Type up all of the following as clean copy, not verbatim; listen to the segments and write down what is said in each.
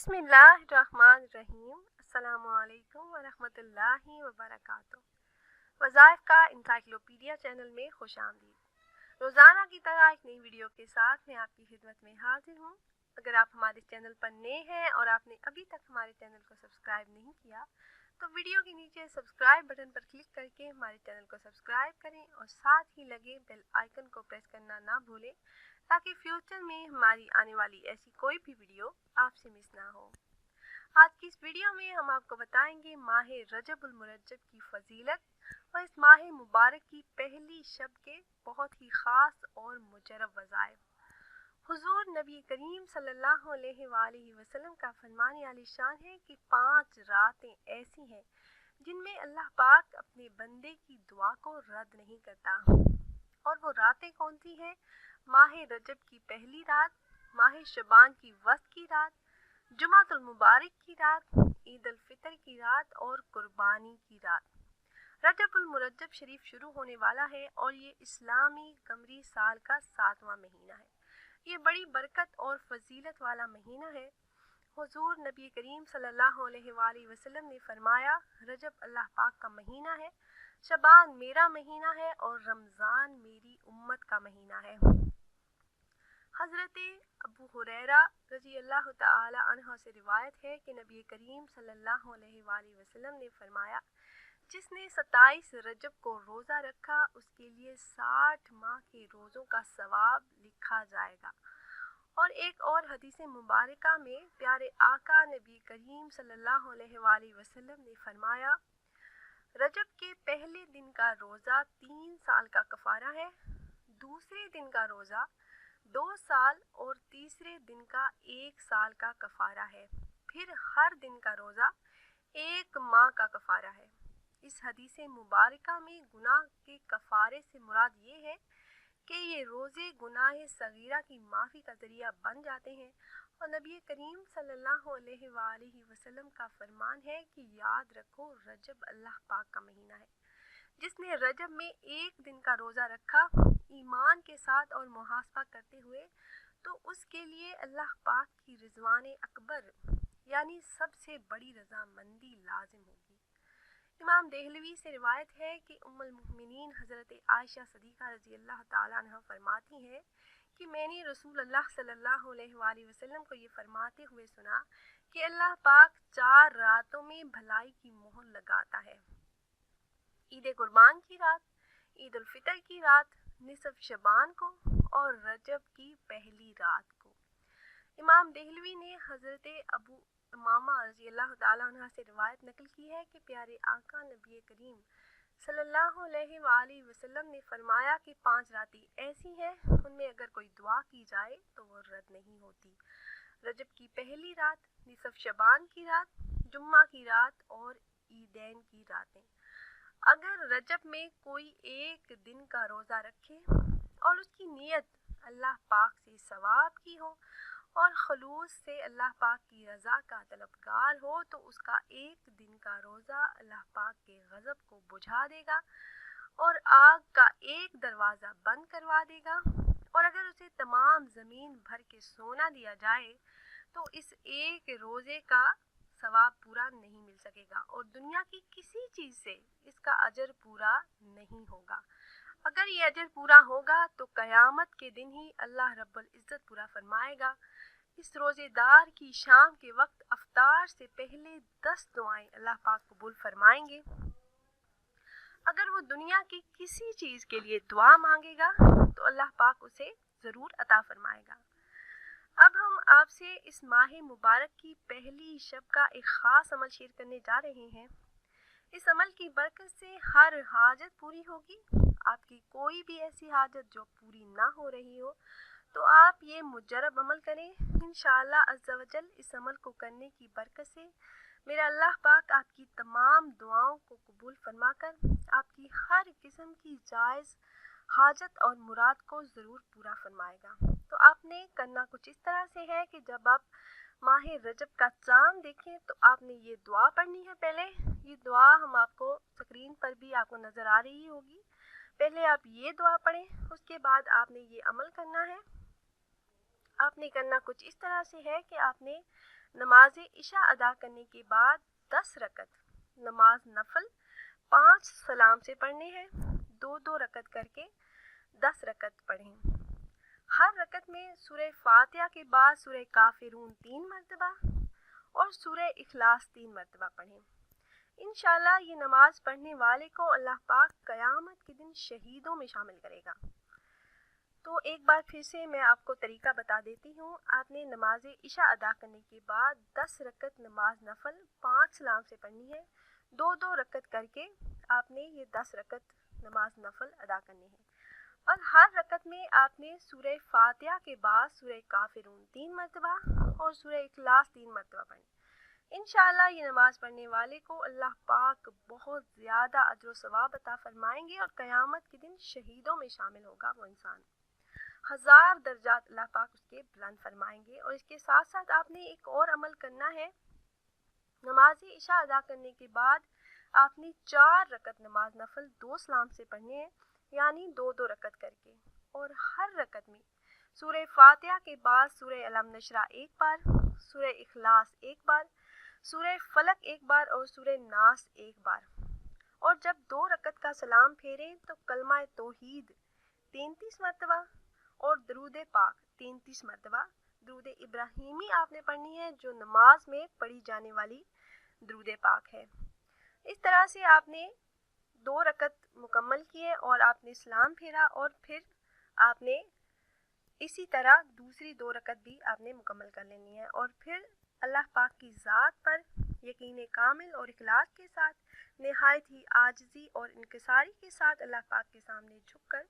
बिस्मिल्लाहिर्रहमानिर्रहीम। अस्सलाम वालेकुम वरहमतुल्लाहि वबरकातुहू। वज़ाइफ का इंसाइक्लोपीडिया चैनल में खुश आमदीद। रोज़ाना की तरह एक नई वीडियो के साथ मैं आपकी खिदमत में हाजिर हूँ। अगर आप हमारे चैनल पर नए हैं और आपने अभी तक हमारे चैनल को सब्सक्राइब नहीं किया तो वीडियो के नीचे सब्सक्राइब बटन पर क्लिक करके हमारे चैनल को सब्सक्राइब करें और साथ ही लगे बेल आइकन को प्रेस करना ना भूलें ताकि फ्यूचर में हमारी आने वाली ऐसी कोई भी वीडियो आपसे मिस ना हो। आज की इस वीडियो में हम आपको बताएंगे माह रजबुल मुरज्जब की फजीलत और इस माह मुबारक की पहली शब के बहुत ही ख़ास और मुजरब वज़ाइफ। हुज़ूर नबी करीम सल्लल्लाहु अलैहि वसल्लम का फरमान आलीशान है कि 5 रातें ऐसी हैं जिनमें अल्लाह पाक अपने बंदे की दुआ को रद्द नहीं करता। और वो रातें कौन सी हैं? माह रजब की पहली रात, माह शबान की वस्त की रात, जुमातुल मुबारक की रात, ईद उल फितर की रात और कुर्बानी की रात। रजबुल मुरज्जब शरीफ शुरू होने वाला है और ये इस्लामी कमरी साल का 7वां महीना है। ये बड़ी बरकत और फजीलत वाला महीना है। हुजूर नबी करीम सल्लल्लाहु अलैहि वसल्लम ने फरमाया, रजब अल्लाह पाक का महीना है, शबान मेरा महीना है और रमज़ान मेरी उम्मत का महीना है। हज़रत अबू हुरैरा रज़ी अल्लाह तआला अन्हु से रिवायत है कि नबी करीम सल्लल्लाहु अलैहि वसल्लम ने फरमाया, जिसने 27 रजब को रोज़ा रखा उसके लिए 60 माह के रोज़ों का सवाब लिखा जाएगा। और एक और हदीस मुबारका में प्यारे आका नबी करीम सल्लल्लाहु अलैहि वसल्लम ने फरमाया, रजब के पहले दिन का रोज़ा 3 साल का कफ़ारा है, दूसरे दिन का रोज़ा 2 साल और तीसरे दिन का 1 साल का कफ़ारा है। फिर हर दिन का रोज़ा 1 माह का कफ़ारा है। इस हदीस मुबारका में गुनाह के कफ़ारे से मुराद ये है कि ये रोज़े गुनाह सगीरा की माफ़ी का ज़रिया बन जाते हैं। और नबी करीम सल्लल्लाहु अलैहि वसल्लम का फरमान है कि याद रखो, रजब अल्लाह पाक का महीना है। जिसने रजब में एक दिन का रोज़ा रखा ईमान के साथ और मुहासबा करते हुए तो उसके लिए अल्लाह पाक की रिजवान अकबर यानी सबसे बड़ी रजामंदी लाजिम होगी। इमाम देहलवी से रिवायत है कि उम्मुल मुमिनीन हज़रत आयशा सदीक़ा रज़ी अल्लाह ताला अन्हा फरमाती हैं कि मैंने रसूल अल्लाह सल्लल्लाहु अलैहि वसल्लम को ये फरमाते हुए सुना कि अल्लाह पाक 4 रातों में भलाई की मोहर लगाता है, ईद कुर्बान की रात, ईद उल फितर की रात, निसफ शबान को और रजब की पहली रात को। इमाम देहलवी ने हज़रत अबू उमामा रज़ी अल्लाह ताला अन्हा से रिवायत नकल की है कि प्यारे आका नबी करीम सल्लल्लाहु अलैहि वसल्लम ने फरमाया कि 5 रातें ऐसी हैं उनमें अगर कोई दुआ की जाए तो वो रद्द नहीं होती। रजब की पहली रात, निसफ शबान की रात, जुम्मा की रात और ईदैन की रातें। अगर रजब में कोई एक दिन का रोज़ा रखे और उसकी नीयत अल्लाह पाक से सवाब की हो और खलूस से अल्लाह पाक की रज़ा का तलबगार हो तो उसका एक दिन का रोज़ा अल्लाह पाक के गज़ब को बुझा देगा और आग का एक दरवाज़ा बंद करवा देगा। और अगर उसे तमाम ज़मीन भर के सोना दिया जाए तो इस एक रोज़े का सवाब पूरा नहीं मिल सकेगा और दुनिया की किसी चीज़ से इसका अजर पूरा नहीं होगा। अगर ये अजर पूरा होगा तो क़यामत के दिन ही अल्लाह रब्बुल इज़्ज़त पूरा फरमाएगा। इस रोज़ेदार की शाम के वक्त अफ्तार से पहले 10 दुआएं अल्लाह पाक कबूल फरमाएंगे। अगर वो दुनिया की किसी चीज़ के लिए दुआ मांगेगा तो अल्लाह पाक उसे ज़रूर अता फरमाएगा। अब हम आपसे इस माह मुबारक की पहली शब का एक ख़ास अमल शेयर करने जा रहे हैं। इस अमल की बरकत से हर हाजत पूरी होगी। आपकी कोई भी ऐसी हाजत जो पूरी ना हो रही हो तो आप ये मुजरब अमल करें। इंशाअल्लाह अज़्ज़ा वजल इस अमल को करने की बरकत से मेरा अल्लाह पाक आपकी तमाम दुआओं को कबूल फरमाकर आपकी हर किस्म की जायज़ हाजत और मुराद को ज़रूर पूरा फरमाएगा। तो आपने करना कुछ इस तरह से है कि जब आप माह रजब का चाँद देखें तो आपने ये दुआ पढ़नी है। पहले ये दुआ हम आपको स्क्रीन पर भी आपको नज़र आ रही होगी। पहले आप ये दुआ पढ़ें, उसके बाद आपने ये अमल करना है। आपने करना कुछ इस तरह से है कि आपने नमाज इशा अदा करने के बाद 10 रकत नमाज नफल 5 सलाम से पढ़ने हैं, 2-2 रकत करके 10 रकत पढ़ें। हर रकत में सूरह फातिहा के बाद सूरह काफिरून 3 मरतबा और सूरह इखलास 3 मरतबा पढ़ें। इंशाल्लाह ये नमाज पढ़ने वाले को अल्लाह पाक क़यामत के दिन शहीदों में शामिल करेगा। तो एक बार फिर से मैं आपको तरीका बता देती हूँ। आपने नमाज इशा अदा करने के बाद 10 रकत नमाज नफल 5 सलाम से पढ़नी है, 2-2 रकत करके आपने ये 10 रकत नमाज नफल अदा करनी है। और हर रकत में आपने सूरह फातिहा के बाद सूरह काफिरून 3 मरतबा और सूरह इखलास 3 मरतबा पढ़नी। इंशाल्लाह ये नमाज पढ़ने वाले को अल्लाह पाक बहुत ज़्यादा अजर व सवाब अता फरमाएंगे और क़यामत के दिन शहीदों में शामिल होगा वो इंसान। 1000 दर्जात अल्लाह पाक उसके बुलंद फरमाएंगे। और इसके साथ साथ आपने एक और अमल करना है। नमाज इशा अदा करने के बाद आपने 4 रकत नमाज नफल 2 सलाम से पढ़ने हैं, यानी 2-2 रकत करके। और हर रकत में सूरह फातिहा के बाद सूरह अलम नशरा एक बार, सूरह इखलास एक बार, सूरह फलक एक बार और सूरह नास एक बार। और जब 2 रकत का सलाम फेरें तो कलमा तौहीद 33 मरतबा और दरूद पाक 33 मरतबा, दरूद इब्राहिमी आपने पढ़नी है जो नमाज में पढ़ी जाने वाली दरूद पाक है। इस तरह से आपने 2 रकत मुकम्मल किए और आपने सलाम फेरा और फिर आपने इसी तरह दूसरी 2 रकत भी आपने मुकम्मल कर लेनी है। और फिर अल्लाह पाक की ज़ात पर यकीन कामिल और इखलास के साथ नहायत ही आजिज़ी और इनकिसारी के साथ अल्लाह पाक के सामने झुककर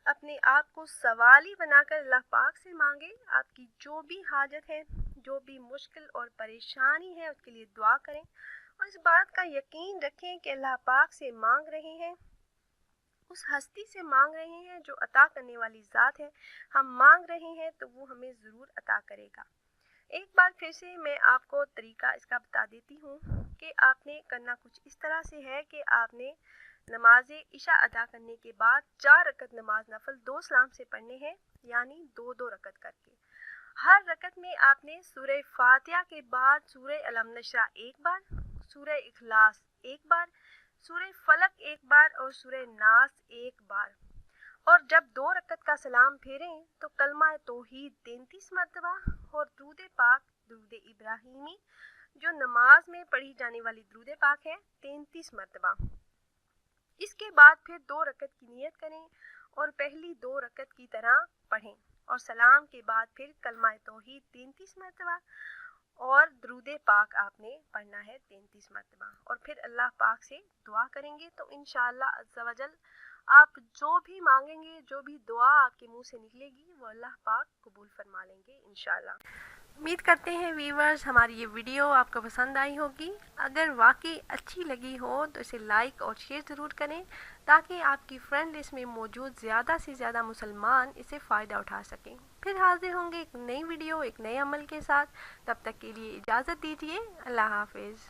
अपने आप को सवाली बनाकर अल्लाह पाक से मांगे। आपकी जो भी हाजत है, जो भी मुश्किल और परेशानी है, उसके लिए दुआ करें और इस बात का यकीन रखें कि अल्लाह पाक से मांग रहे हैं, उस हस्ती से मांग रहे हैं जो अता करने वाली ज़ात है। हम मांग रहे हैं तो वो हमें ज़रूर अता करेगा। एक बार फिर से मैं आपको तरीका इसका बता देती हूँ कि आपने करना कुछ इस तरह से है कि आपने नमाज इशा अदा करने के बाद 4 रकत नमाज नफल 2 सलाम से पढ़ने हैं, यानी 2-2 रकत करके। हर रकत में आपने सूरह फातिहा के बाद सूरह अलम नशरा एक बार, सूरह इखलास एक बार, सूरह फलक एक बार और सूरह नास एक बार। और जब 2 रकत का सलाम फेरें तो कलमा तौहीद 33 मरतबा और दरूद पाक, दरूद इब्राहिमी जो नमाज में पढ़ी जाने वाली दरूद पाक है 33 मरतबा। इसके बाद फिर 2 रकत की नियत करें और पहली 2 रकत की तरह पढ़ें और सलाम के बाद फिर कलमा तौहीद 33 मरतबा और दरूद पाक आपने पढ़ना है 33 मरतबा। और फिर अल्लाह पाक से दुआ करेंगे तो इंशाअल्लाह अज़्ज़ा वजल आप जो भी मांगेंगे, जो भी दुआ आपके मुंह से निकलेगी वो अल्लाह पाक कबूल फरमा लेंगे इंशाअल्लाह। उम्मीद करते हैं व्यूवर्स हमारी ये वीडियो आपको पसंद आई होगी। अगर वाकई अच्छी लगी हो तो इसे लाइक और शेयर ज़रूर करें ताकि आपकी फ्रेंड लिस्ट में मौजूद ज़्यादा से ज़्यादा मुसलमान इसे फ़ायदा उठा सकें। फिर हाजिर होंगे एक नई वीडियो, एक नए अमल के साथ। तब तक के लिए इजाज़त दीजिए। अल्लाह हाफिज़।